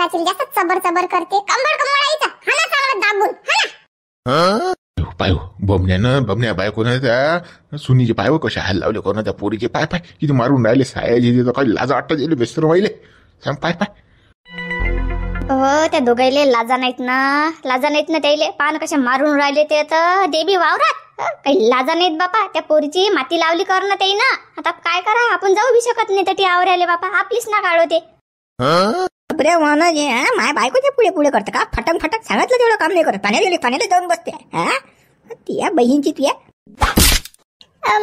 तोंडाची जास्त चबर चबर करते. कंबळ कंबळायचा हाना चांगला दाबून हाना. पाय बमण्या बायकोनं त्या सुनीचे पाय कशा हाल लावले कोणा त्या पोरीचे पाय पाय किती मारून राहिले. सायाजी काही लाज वाटत गेले बेसर व्हायले. सांग पाय पाय. हो त्या दोघायले लाजा नाहीत ना त्याले. पान कशा मारून राहिले ते तर देवी वावरात. काही लाजा नाहीत बापा. त्या पोरीची माती लावली कर ना ते ना. आता काय करा आपण जाऊ बी शकत नाही तर ती आवरायले बापा. आपलीच ना काढो ते. बरे म्हणा जे माय बायकोचे पुढे पुढे करतं का. फटक फटक सांगितलं तेवढं काम नाही करत. पाण्याला जाऊन बसते. तिया बहीणची तुया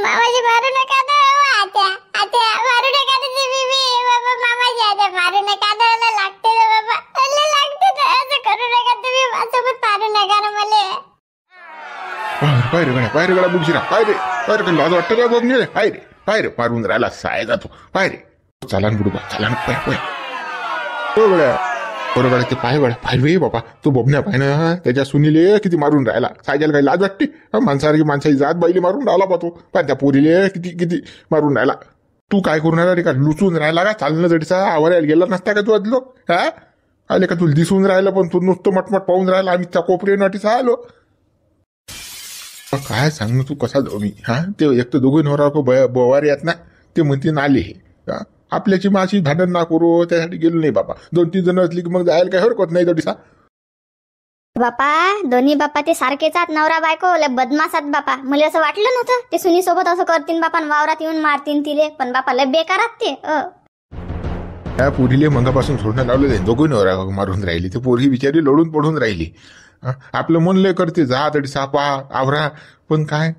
मामाजी मारू नका ना. आत्या आत्या मारू नका ना. देवी बाबा मामाजी आत्या मारू नका ना. लागते ना बाबा. लागते ना. असं करू नका तुम्ही. माझ्यासोबत मारू नका ना मला. पाय रे गड्या बुडशिरा. पाय रे काही लाज वाटतं का बघ रे. पाय रे मारून राहिला साय जातो. पाय रे चालान बुडबा चालान. पाय पाय गड्या बरोबर ते पाय रे बाबा. तू बबण्या पाय ना त्याच्या सुनीले किती मारून राहिला. सायजाला काही लाज वाटते. माणसासारखी माणसाची जात बाईले मारून राहिला पाहतो. पण त्या पोरीले किती किती मारून राहिला. तू काय करून राहिला रे. का लुचून राहिला का. चालणं जडीचा आवरायला गेला नसता का तू आदलो. आले का तुला दिसून राहिलं पण तू नुसतं मटमट पाहून राहिला. आम्ही त्या कोपरे नटीचा आलो. काय सांग ना तू कसा जाऊ मी. ते एक तर दोघे नवरा बवारी आहेत ना. ते म्हणते आले हे आपल्याची माशी भांडण ना करू. त्यासाठी गेलो नाही बाबा. 2-3 जण असली की मग जायला काही हरकत नाही तडीसा. बापा दोन्ही बापा ते सारखेच आहेत. नवरा बायको लय बदमासात बापा. मला असं वाटलं नव्हतं ते सुनी सोबत असं करतील बापा. वावरात येऊन मारतील तिले. पण बापा लय बेकारात ते. त्या पोरीले मंगापासून सोडणं लावलं. दोघे नवरा मारून राहिली. ते पोरी बिचारी लोळून पडून राहिली. आपलं मन लय करते जा तडी सापा आवरा. पण काय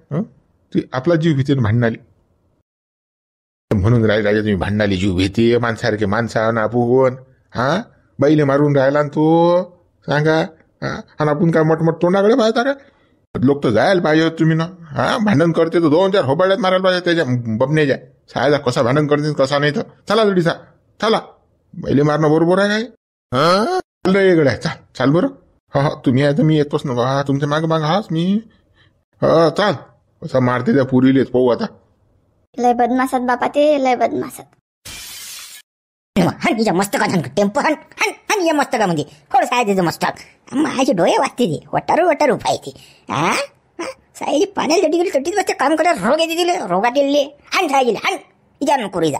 ती आपला जीव भीते भांडणाली. म्हणून राहिला तुम्ही भांडणाली जीव भीते. माणसारखे माणसा ना आपण. बाईले मारून राहिला तो सांगा. आणि आपण काय मोठमोठ तोंडाकडे पाहता का. लोक तर जायला पाहिजे तुम्ही ना. भांडण करते तर 2-4 होबाड्यात मारायला पाहिजे त्याच्या बबण्याच्या. सायला कसा भांडण करते कसा नाही तर चला तडीसा चला. बाईले मारणं बरोबर आहे काय. चाल रे गड्या चाल बरं. तुम्ही आहे तर मी येतोच ना. तुमच्या माग हाच मी. चाल कसा मारते त्या पुरीलेच पाहू आता. लय बदमासात बापा ते लय बदमासात. तिच्या मस्तका टेम्पो हन या मस्तकामध्ये थोडं आहे त्याचं मस्तक. माझे डोळे वाचते ते. वटारू पाहिजे. सायली पाण्याला जटी गेली तटीत बसते काम करत. रोग येते दिले रोगात येले. हन साय गेले हन इजा नको जा.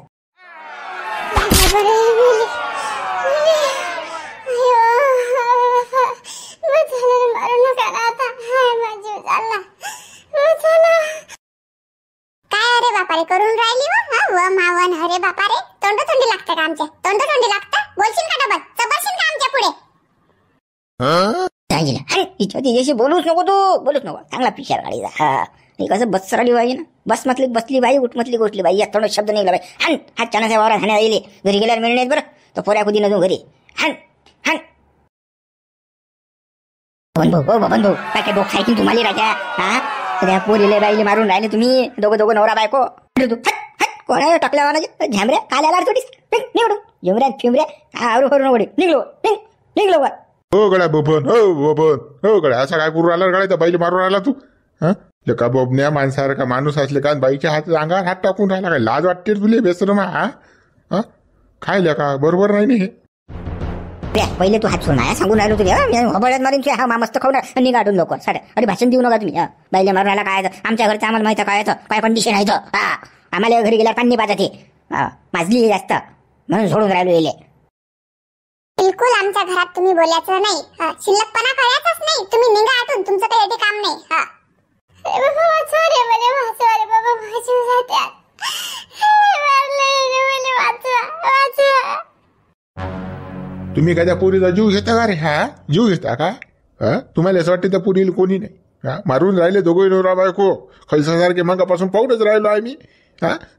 काय अरे बापा रे करून राहिली व मावन. अरे बापा रे तोंडी लागतं का आमच्या. तोंडी लागतं. बोलशील का डबल चबरशील का आमच्या पुढे. तिच्याशी बोलूच नको चांगला पिशार गाडीचा. हे कसं बस सरळी पाहिजे ना. बस म्हटली बसली बाई उठमतली गोठली बाई. यात थोडा शब्द निघला बाई. हा चानाच्या वावरात हाण्या येईल. घरी गेल्यावर मिळणार बरं. तर पोऱ्या खुदी नजून घरी हन बबन भाऊ काय डोक आहे की तुम्हाला राजा. त्या पोरीले बाईले मारून राहिले तुम्ही दोघं नवरा बायको. कोणा टाकल्या झॅमऱ्या काल्याला थोडीच निवडू झुमऱ्या फिमऱ्या आरू करू नकोडे निघलो बा. हो गड्या बबन हो गड्या असा काय करू राहिला गड्या. त्या बाईले मारून राहिला तू. का बबन्या माणसासारखा माणूस असले का बाईच्या अंगावर हात टाकून राहिला. काय लाज वाटते तुले बेसरमा. खायला का बरोबर नाही हे. पहिले तू हात सोडणार सांगून राहिलो तुझ्या हबळ्यात मारून हा मा मस्त खाऊन निघाडून लोक साड्या. अरे भाषण देऊ नका तुम्ही. बाईले मारून राहिला काय. आमच्या घरचं आम्हाला माहिती काय कंडिशन आहे. आम्हाला घरी गेल्यावर पाणी पाहता ते माजली जास्त म्हणून सोडून राहिलो येले. बिलकुल आमच्या घरात तुम्ही बोलायचं नाही. शिल्लकपणा करायचाच नाही. तुम्ही निघा आतून. तुमचं काही काम नाही. तुम्ही काय त्या पोरीचा जीव घेता का रे. जीव घेता का. तुम्हाला असं वाटतं त्या पोरीला कोणी नाही. मारून राहिले दोघे नवरा बायको. खैसासारखे मागापासून पाहूनच राहिलो आहे मी.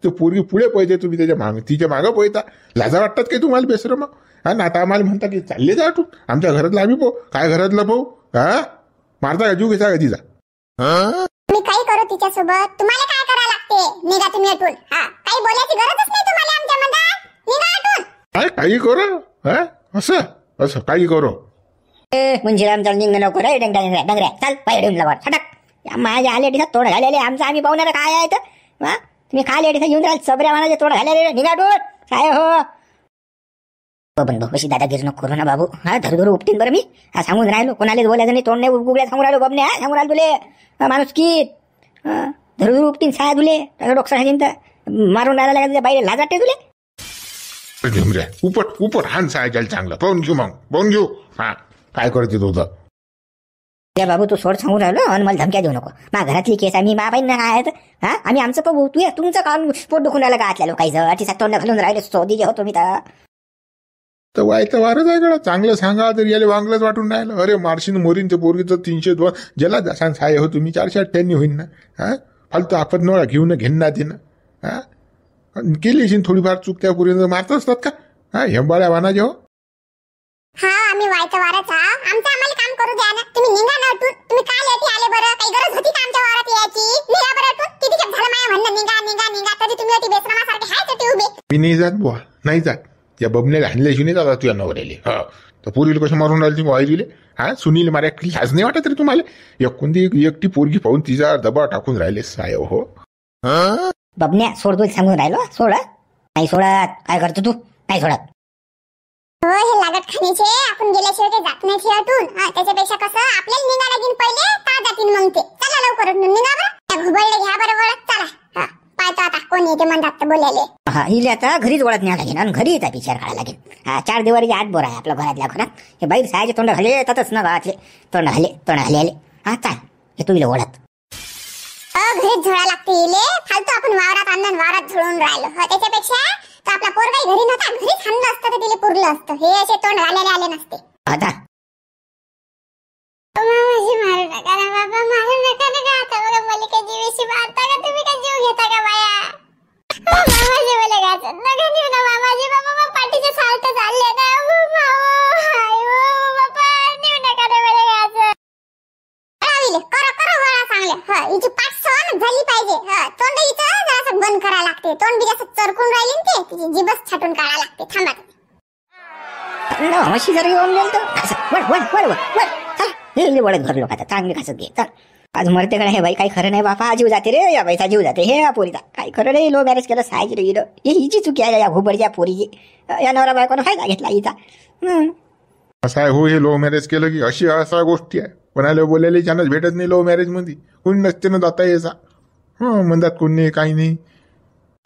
ते पोरगी पुढे पळते तुम्ही त्याच्या मागं तिच्या मागं पळता. लाजा वाटतात काही तुम्हाला बेसर मग. ना आता आम्हाला म्हणता की चालले जा तू आमच्या घरातला आम्ही पाहू. काय घरातलं पाहू. मारता का जीव घेता का तिचा. मी काही करू तिच्यासोबत. तुम्हाला काय करायला लागते. निघा तुम्ही अटून. काही बोलायची गरजच नाही तुम्हाला आमच्या मनात. निघा अटून. काय काही करू. असं काही करू. मुंजीराम चाल निघणं नको रे. डंगऱ्या चाल पाय डेमला वर हटक. माझ्या आले डिसा तोड घालेले आमचं आम्ही पाहुणार काय आहे तर. तुम्ही खाली डिसा घेऊन राहिले सबऱ्या मानाचे तोड घालेले निघा अटून काय हो. बबन भाऊ अशी दादागिरी नको करू ना बाबू. हा धरू उपटीन बरं मी. हा सांगून राहिलो कोणाला बोलायचं नाही, तोंड नाही उघड्या सांगून राहिलो बबने. हा सांगून राहिलो तुले माणूस की धरू उपटीन साया तुले डोक्सा मारून राहिला का तुझ्या बाईला लाज वाटते तुले. झुमऱ्या उपट उपट हान सायच्याला चांगलं पाहून घेऊ, मग पाहून घेऊ. हा काय करते तो तर त्या बाबू तू सोड सांगून राहिलो आणि मला धमक्या देऊ नको. मा घरातली केस आम्ही मा बाईंना आहेत. हा आम्ही आमचं बघू, तू तुमचं काम पोट दुखून राहिलं का आतल्या लोकांचं तिचा तोंड घालून राहिले सोदी जे होतो मी तर वाईट वारच आहे गडा. चांगलं सांगा तर याला वांगलंच वाटून राहिलं. अरे मार्शीन मोरीन ते पोरगीचं 302 ज्याला जसा साय हो तुम्ही 498 होईन ना. हा फालतू आपण नोळा घेऊन घेईन ना तिनं. हा केली अशी थोडीफार चूक त्या पोरीनं मारत असतात का. हा हेंबाळ्या वाना जेव्हा हा आम्ही वायचा वाराच आमचं आम्हाला काम करू द्या ना. तुम्ही निघा ना उठून. तुम्ही काल येते आले बरं, काही गरज होती का आमच्या वारात यायची. निघा बरं उठून. किती खेप झालं माया म्हणणं निघा निघा निघा, तरी तुम्ही होती बेसरामासारखे हाय ते उभे. मी नाही जात बुवा, नाही जात. या बबनेला हाणल्याशी नाही जातात तुझ्या नवऱ्याले. हा तर पोरीला कसं मारून राहिली तुम्ही वायरीले. हा सुनील मार्या लाज नाही वाटत रे तुम्हाला. कोणती एकटी पोरगी पाहून तिचा दबाव टाकून राहिले साय हो. बबन्या सोड तू सांगून राहिलो. सोड नाही सोडत. काय करतो तू नाही सोडत. हो हे लागत खाण्याचे आपण गेल्याशिवाय ते जात नाही थिएटून. त्याच्यापेक्षा कसं आपल्याला निघा लागेल पहिले, का जातील मग ते. चला लवकर निघा बरं. घुबडले घ्या बरं वळत. चला पाहतो आता कोण येते म्हणतात बोलायले. हा हिले आता घरीच ओळख न्यावं लागेल आणि घरी येतात विचार काढायला लागेल. हा 4 दिवाळीचे 8 बोर आहे आपल्या घरातल्या घरात. हे बाई सायाचे तोंड घाले येतातच ना गावातले. तोंड घाले आले. हा चाल हे तुला ओळख. घरीच झोळा लागते इले. फालतू आपण वावरात आणून वावरात झोळून राहिलो. त्याच्यापेक्षा तर आपला पोरगाही घरी नव्हता, घरीच आणलं असतं तर तिला पुरलं असतं. हे असे तोंड घालेले आले नसते. आता मामाजी मारू नका ना बाबा, मारू नका ना. आता बघा मलिका जीवेशी मारता का तुम्ही, का जीव घेता का बाया. मामाजी बोले गाचं नका नेऊ ना मामाजी. बाबा पाठीचे साल्ट चालले ना. बाबा नेऊ नका ना बोले गाचं. करा वळा चांगले. हिची पाठ सहन झाली पाहिजे. तोंड हिचं जरासं बंद करायला लागते. तोंड बी जास्त चरकून राहिली ना ते, तिची जीभच छाटून काढायला लागते. थांबा म्हशी जरा येऊन गेल तर वळत भरलो आता चांगली खासत घे. चल आज मरते का हे बाई, काही खरं नाही बापा. जीव जाते रे या बाईचा, जीव जाते. हे पोरीचा काही खरं नाही. लो मॅरेज केलं सायची रे हिरो. ही हिची चुकी आहे या घुबडच्या पोरीची. या नवरा बायकोनं फायदा घेतला हिचा. असं आहे हो. हे लव्ह मॅरेज केलं की अशी असा गोष्टी आहे. कोणाला बोलायला चान्स भेटत नाही लव्ह मॅरेज मध्ये. कोणी नसते ना जाता यायचा. म्हणतात कोण नाही काही नाही.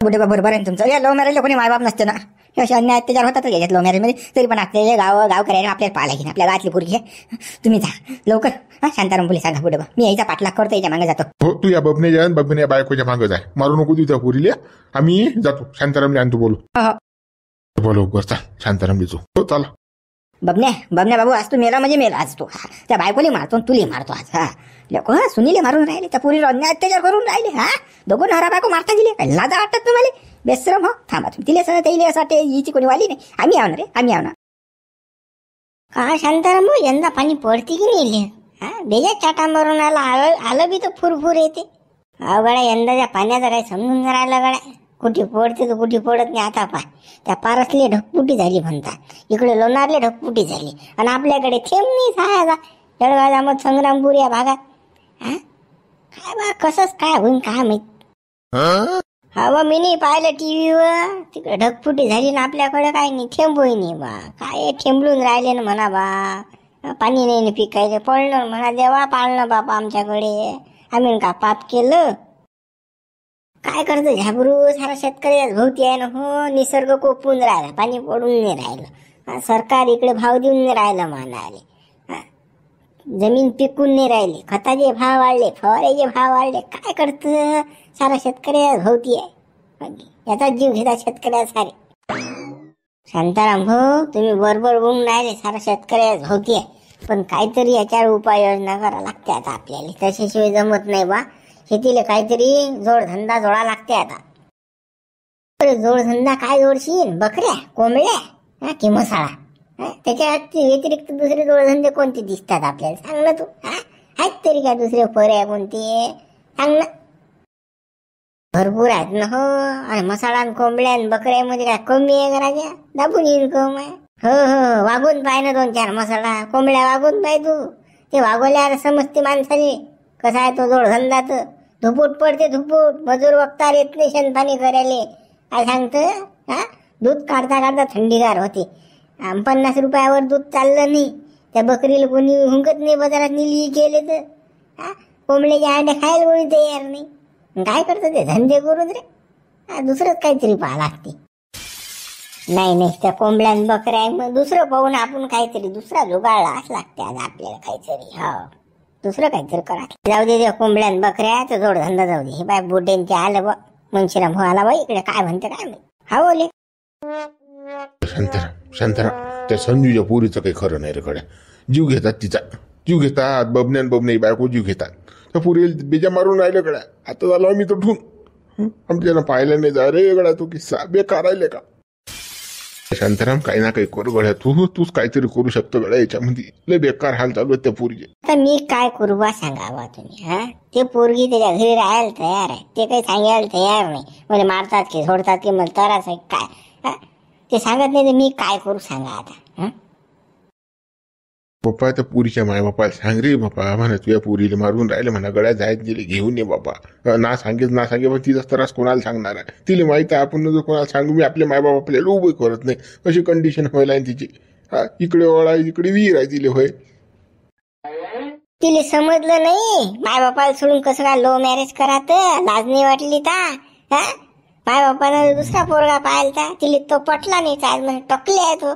कुठे बरोबर आहे तुमचं. या लव्ह मॅरेजला कोणी मायबाप नसते ना. असे अन्याय अत्याचार होतात याच्यात लव्ह मॅरेजमध्ये. तरी पण आपले गाव करायला आपल्याला पाहायला लागेल. आपल्या गावातली पोरगी आहे. तुम्ही जा लवकर. शांताराम बोली सांगा पुढे. मी यायचा पाठलाग करतो, याच्या मागे जातो. हो तू या बबने जा, बबने या बायकोच्या मागं जाय. मारू नको तिच्या पोरीला. आम्ही जातो शांतारामला आणतो. बोलू बर चाल शांताराम लिचू. हो चला. बबन्या बाबू आज तू मेला म्हणजे मेला. आज तू त्या बायकोली मारतो तुली मारतो आज. हा लोक सुनीले मारून राहिले, त्या पुरीला अन्याय अत्याचार करून राहिले. हा दोघं नवरा बायको मारता गेले. लाजा वाटतात तुम्हाला बेसरम. हो थांबा तुम्ही. तिला सगळं त्याला असं वाटते हिची कोणी वाली नाही. आम्ही आव ना रे, आम्ही आव ना. का शांताराम यंदा पाणी पडते की नाही. हा बेजा चाटा मारून आलं बी तर फुरफुर येते. गड्या यंदाच्या पाण्याचं काही समजून नाही राहिलं गड्या. कुठे पडते तर कुठे पडत नाही. आता पाय त्या पारसले ढगपुटी झाली म्हणतात, इकडे लोणारले ढगपुटी झाली आणि आपल्याकडे थेंब नाही सायाचा. जळगाव मग संग्रामपूर या भागात काय बा कसंच काय होईन काय माहित. हवा मी नाही पाहिलं टीव्हीवर. तिकडे ढगफुटी झाली ना आपल्याकडे काय नाही थेंब नाही बा. काय ठेंबलून राहिले ना म्हणा बा. पाणी नाही पिकायचं पडलं म्हणा. देवा पाळणं बापा आमच्याकडे. आम्ही का पाप केलं. काय करतो झाबरू. सारा शेतकरी भोवती आहे ना. हो निसर्ग कोपून राहिला, पाणी पडून नाही राहिलं. सरकार इकडे भाव देऊन नाही राहिलं म्हणाले. जमीन पिकून नाही राहिली. खताचे भाव वाढले, फवाऱ्याचे भाव वाढले. काय करतं सारा शेतकरी भोवती आहे. याचा जीव घेता शेतकऱ्या सारे. शांताराम भाऊ तुम्ही बरोबर बोलून राहिले. सारा शेतकऱ्या भोवती आहे. पण काहीतरी याच्यावर उपाययोजना करा लागते आता आपल्याला. त्याच्याशिवाय जमत नाही बा. शेतीला काहीतरी जोडधंदा जोडा लागते आता. जोडधंदा काय जोडशील. बकऱ्या, कोंबड्या की मसाळा. त्याच्या व्यतिरिक्त दुसरे जोडधंदे कोणते दिसतात आपल्याला सांग ना तू. आहेत तरी काय दुसरे पर्याय कोणते सांग ना. भरपूर आहेत ना. हो आणि मसाळा कोंबड्या बकऱ्यामध्ये काय कमी आहे का राजा. दाबून इन्कम आहे. हो वागून पाय ना 2-4 मसाळा कोंबड्या वागून पाय तू. ते वागवल्यावर समजते माणसाने कसा आहे तो जोडधंदा. तर धुपूट पडते धुपूट. मजूर वक्तार येत नाही शेणपाणी करायले. काय सांगतं. दूध काढता काढता थंडीगार होते. 50 रुपयावर दूध चाललं नाही, त्या बकरीला कोणी हुंकत नाही बाजारात नेली गेले तर, कोंबड्याच्या अंड्या खायला कोणी तयार नाही. काय करतं ते धंदे करून रे, दुसरंच काहीतरी पाहा लागते. नाही त्या कोंबड्या बकऱ्या मग दुसरं पाहून आपण काहीतरी दुसरा जुगाडलाच लागते आज आपल्याला काहीतरी. हो, दुसरं काहीतरी करा. जाऊ दे त्या कोंबड्या बकऱ्या तर जोडधंदा जाऊ दे. हे बाय बुड्यांचे आलं बा, मुंशीराम भाऊ आला बाई इकडे, काय म्हणते काय माहिती. हा बोले शांताराम त्या संजूच्या पोरीचं काही खरं नाही रे गड्या. जीव घेतात तिचा, जीव घेतात. बबन्यान बायको जीव घेतात. त्या पोरीला बेजा मारून राहिलं गड्या. आता झालो आम्ही तर ठून आमच्यानं पाहिलं नाही जा रे गड्या. तो किस्सा बेकार राहिले का. शांताराम काही ना काही करू गड्या. तूच काहीतरी करू शकतो गड्या याच्यामध्ये. लय बेकार हाल चालू आहेत त्या पोरीचे. आता मी काय करू बा सांगावा तुम्ही. ते पोरगी त्याच्या घरी राहायला तयार आहे, ते काही सांगायला तयार नाही. मला मारतात की सोडतात की मला त्रास आहे काय ते सांगत नाही. तर मी काय करू सांगा आता. बाप्पा त्या पुरीच्या मायबापाला सांग रे बापा, म्हणा तुझ्या पुरीला मारून राहिले म्हणा, गळ्यात जायत गेले घेऊन ये बापा. ना सांगे पण तिचाच त्रास कोणाला सांगणार आहे. तिला माहिती आहे आपण जर कोणाला सांगू मी आपल्या मायबाप आपल्याला उभं करत नाही. अशी कंडिशन व्हायला आहे तिची. इकडे ओळा इकडे विहीर आहे तिले. होय तिला समजलं नाही मायबापाला सोडून कसं काय लो मॅरेज करात. लाज नाही वाटली ता. मायबापानं दुसरा पोरगा पाहिला, तिला तो पटला नाही. आज म्हणजे टकले आहे तो.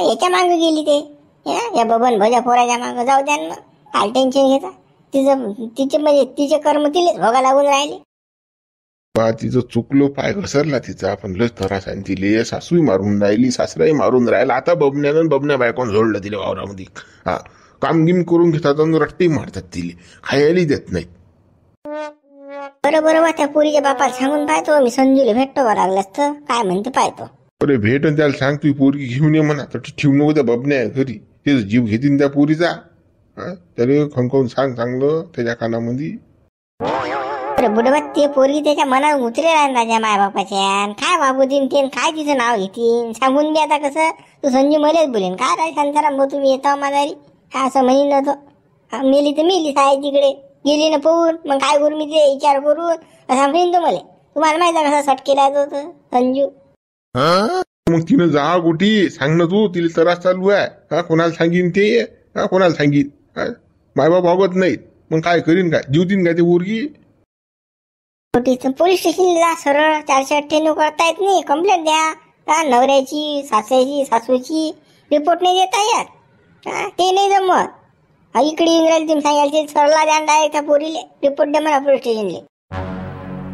याच्या मागे गेली ते या बबन भजा पोराच्या मागं. जाऊ द्या ना, काय टेन्शन घेता. तिचे म्हणजे तिचे कर्म तिलेच भोगा लागून राहिले. तिचं चुकलो पाय घसरला तिचा. आपण लस त्रास आहे तिले. सासूही मारून राहिली, सासराही मारून राहिला. आता बबन्या बायकोन जोडलं तिला वावरामध्ये. कामगिम करून घेतात आणि रट्टी मारतात तिले, खायला देत नाहीत. बरोबर त्या पुरीच्या बापाला सांगून पाहतो मी. संजूला भेटतो बा लागलं असतं, काय म्हणते पाहतो. अरे भेट त्याला सांग तू पोरगी घेऊन ये म्हणा. तर ठेवू नको त्या बबन्या घरी. ते जीव घेतील त्या पोरीचा. त्याला खंकवून सांग चांगलं त्याच्या कानामध्ये. अरे बुडबा ते पोरगी त्याच्या मनात उतरेला माझ्या मायबापाच्या. काय बाबू दिन ते काय तिचं नाव घेतील सांगून दे. आता कसं तू संजू मलाच बोलेन काय राय शांताराम भाऊ तुम्ही येता माझारी असं म्हणीन नव्हतं. मेली तर मेली साय तिकडे गेली ना पळून. मग काय करू मी ते विचार करून असं म्हणीन तो मला. तुम्हाला माहिती आहे कसा सटकेला होतं संजू. मग तिनं जा कुठी सांग ना तू. तिला त्रास चालू आहे. कोणाला सांगीन ते. कोणाला सांगीन. मायबाप बघत नाहीत मग काय करीन काय. जीवतीन काय ते पोरगी. पोलीस स्टेशनला सरळ 498 करता येत नाही. कंप्लेंट द्या. नवऱ्याची सासऱ्याची सासूची रिपोर्ट नाही देता येत. ते नाही जमत. इकडे इंग्रजी तुम्ही सांगायला सरला द्या डायरेक्ट त्या पोरीले रिपोर्ट द्या मला पोलीस स्टेशनले.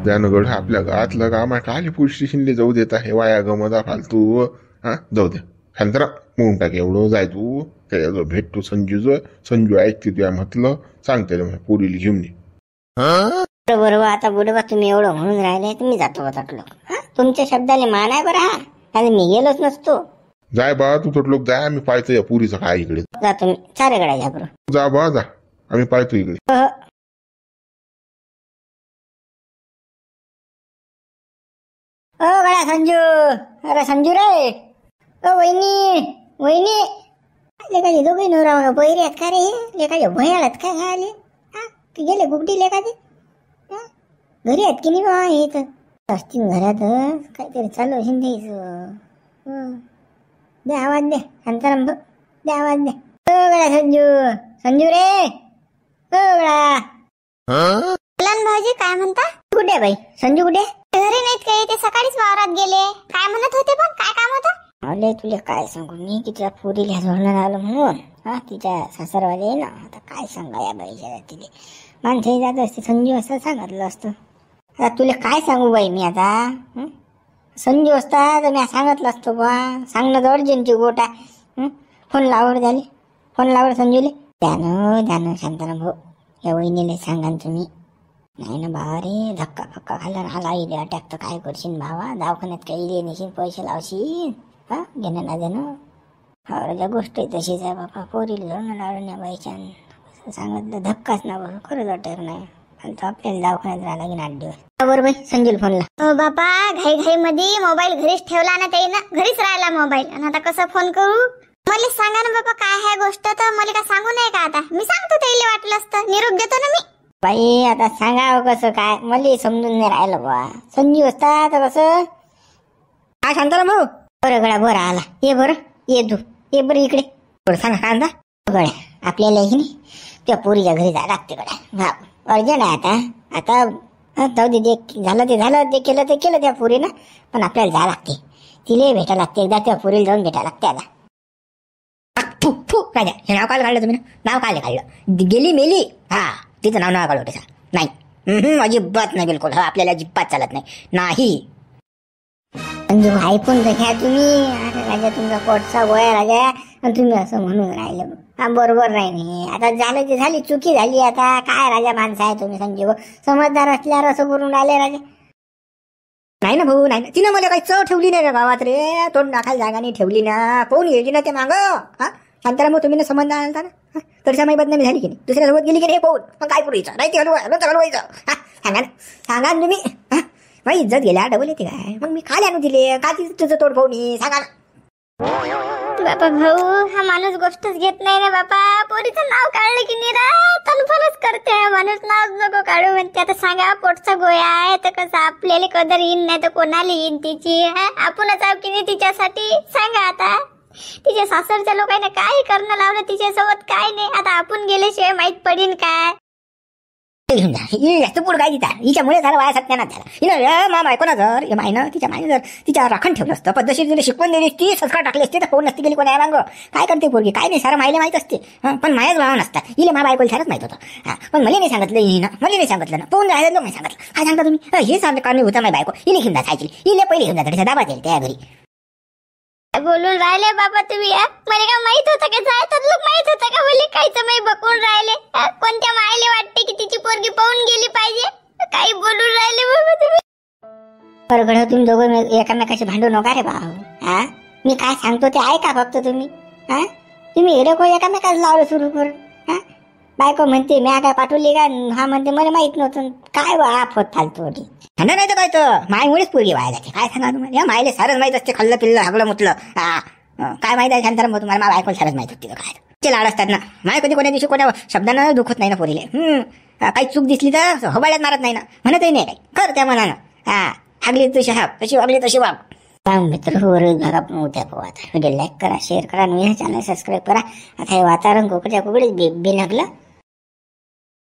त्यानं आपल्या गावातलं काम आहे काय पोलीस स्टेशनला जाऊ देत आहे. वाया गमदा फालतू. जाऊ दे शांताराम म्हणून टाक एवढं. जाय तू त्याच्याजवळ भेट तू संजू ऐकते तुया म्हटलं सांगते पोरीला घेऊन ये. बरोबर आता बुडबा तुम्ही एवढं म्हणून राहिले तुम्ही जातो वाटलो. तुमच्या शब्दाले मान आहे बरं. आणि मी गेलोच नसतो. जाय बा तू थोडं लोक जाय. आम्ही पाहतो या पुरीचं काय इकडे. जातो मी सारे गड्या घ्या बरं. जा बा जा आम्ही पाहतो इकडे. ओ गड्या संजू. अरे संजू रे. ओ वहिनी वहिनी. लेखाचे दोघे नवरा बहिरे आहेत का रे. लेखाचे भयाळत काय झाले. गेले गुगडी लेखाचे घरी आहेत की नाही बा. हे तर असतील घरात काहीतरी चालू असेल द्यायचं. द्या आवाज द्या शांताराम भाऊ. द्या आवाज द्या. ओ गड्या संजू. संजू रे. ओ गड्या. भाऊजी काय म्हणता. कुठे बाई संजू कुठे. घरी नाहीत काही. ते सकाळीच वावरात गेले. काय म्हणत होते पण काय काम होतं. अरे तुला काय सांगू मी तिच्या पोरीला जोडणार आलो म्हणून. तिच्या सासरवाले ना. आता काय सांगा या बाईच्या तिले माणसं जात असते. संजू असं सांगितलं असतं. आता तुला काय सांगू बाई मी आता. संजू असता तर मी सांगितलं असतो बा. सांगणं तर अर्जंटची गोट आहे. फोन लावड झाले. फोन लावड संजूले. द्यानं शांताराम भाऊ या वहिनीला सांगा तुम्ही. नाही ना भावा रे धक्का फक्का खाल्ला आला इले अटॅक तर काय करशील भावा. दवाखान्यात काही इले नेशील पैसे लावशील. घेणं ना देणं. हवराच्या गोष्ट तशीच आहे बापा. पोरीला जोडणं लावलं नाही बाईच्यान सांगितलं धक्काच ना बरं. खरंच अटॅक नाही. आपल्याला दवाखान्यात राहा लागेल 8 दिवस. बरोबर बाई संजूला फोनला. हो बापा घाई मध्ये मोबाईल घरीच ठेवला ना त्याईनं. घरीच राहिला मोबाईल. आणि आता कसं फोन करू. मला सांगा ना बापा काय आहे गोष्ट. तर मला काय सांगू नये का. आता मी सांगतो त्याला वाटलं असतं. निरोप देतो ना मी. बाई आता सांगावं कसं काय मला समजून नाही राहिलं बा. संजू असता तर कसं. काय शांताराम भाऊ. बरं गळा बरं आला. ये बरं ये तू ये बरं इकडे थोडं सांगा कांदा गड्या आपल्याला ही नाही त्या पोरीच्या घरी जायला लागते गड्या. हा अर्जंट आहे आता जाऊ दे झालं ते झालं ते केलं त्या पोरीनं. पण आपल्याला जायला लागते तिला भेटायला लागते एकदा त्या पोरीला जाऊन भेटायला लागते आता. काय हे नाव काल काढलं तुम्ही नाव काल काढलं गेली मेली हा तिचं नाव काढलं त्याचा नाही अजिबात नाही बिलकुल हा आपल्याला अजिबात चालत नाही. म्हणजे ऐकून तर घ्या तुम्ही. अरे राजा तुमचा पोटचा गोया राजा आणि तुम्ही असं म्हणून राहिलं हा बरोबर नाही. आता झालं ते झाली चुकी झाली आता काय राजा माणसं आहे तुम्ही संजीव समजदार असल्यावर असं करून राहिले राजा. नाही ना भाऊ नाही ना तिनं मला काही चव ठेवली नाही ना गावात रे तोंड टाकायला जागा नाही ठेवली ना कोण यायची ना ते माग हा शांताराम मग तुम्ही समजदार आणता ना तरी माही बदनामी झाली की नाही दुसऱ्यासोबत गेली की नाही पाहून मग काय पुरायचं नाही ते हलवायचं हा सांगा ना तुम्ही हा माझी इज्जत गेल्या डबल येते काय मग मी खाली आणून दिले का तुझं तोड पाहुणी सांगा ना. बापा भाऊ हा माणूस गोष्टच घेत नाही ना बापा. पोरीचं नाव काढलं की निरा तनफलच करते माणूस. नाव नको काढू म्हणते. आता सांगा पोटचा गोया आहे तर कसं आपल्याला कदर येईन नाही तर कोणाला येईन तिची. आपणच आहो की नाही तिच्यासाठी सांगा. आता तिच्या सासरच्या लोकांना काय करणं लावलं तिच्यासोबत काय नाही. आता आपण गेल्याशिवाय माहित पडीन काय. जास्त पुढं काय तिचा हिच्यामुळे झालं वाया सत्यानात झाला. हिनं मा बायकोना जर मायनं तिच्या मायनं जर तिच्या राखण ठेवलं असतं पद्धतशीर तिला शिकवण दिली असती संस्कार टाकले असते तर फोन नसती गेली कोणा मागं काय करते पोरगी काय नाही सारं मायला माहित असते. पण मायाच भाव नसता हिला मा बायकोला सारच माहित होतं. पण मला नाही सांगितलं हिनं मला नाही सांगितलं ना पोहून राहिलं लोक नाही सांगितलं काय सांगता तुम्ही हे सांगता कारण होता माझी बायको हिने घेऊन जायची हिला पहिले घेऊन जातात दाबा येईल त्या घरी बोलून राहिले बाबा तुम्ही. मला काय माहित होतं का जायचं लोक माहित होतं का बोले कायचं मी बघून राहिले. कोणत्या मायले वाटते की तिची पोरगी पाहून गेली पाहिजे. काही बोलून राहिले बाबा तुम्ही. परगड तुम्ही दोघं एकामेकाशी भांडू नका रे भाऊ. हा मी काय सांगतो ते ऐका फक्त तुम्ही. हा तुम्ही हेडको एकामेकाच लावलं सुरू करून. हा बायको म्हणते मी काय पाठवली का हा म्हणते मला माहित नव्हतं काय होत फालतू नाही तर काय तर मायमुळेच पोरगी वाया जाते काय सांगा तुम्हाला. मायले सारच माहित असते खाल्लं पिल्लं हागलं मुतलं हा काय माहित आहे शांताराम मग तुम्हाला बायकोला सारच माहित होती काय ते लाड असतात ना. माय कधी कोण्या दिवशी कोणा शब्दानं दुखत नाही ना पोरीले. काही चूक दिसली तर हबाळ्यात मारत नाही ना म्हणतही नाही काही कर त्या मनानं. हा हागली तशी हाग तशी वागली तशी वाग. मित्र भागा पण उद्या पाहू. आता व्हिडिओ लाईक करा शेअर करा चॅनल सबस्क्राईब करा. आता हे वातावरण कोकड्या बिनगलं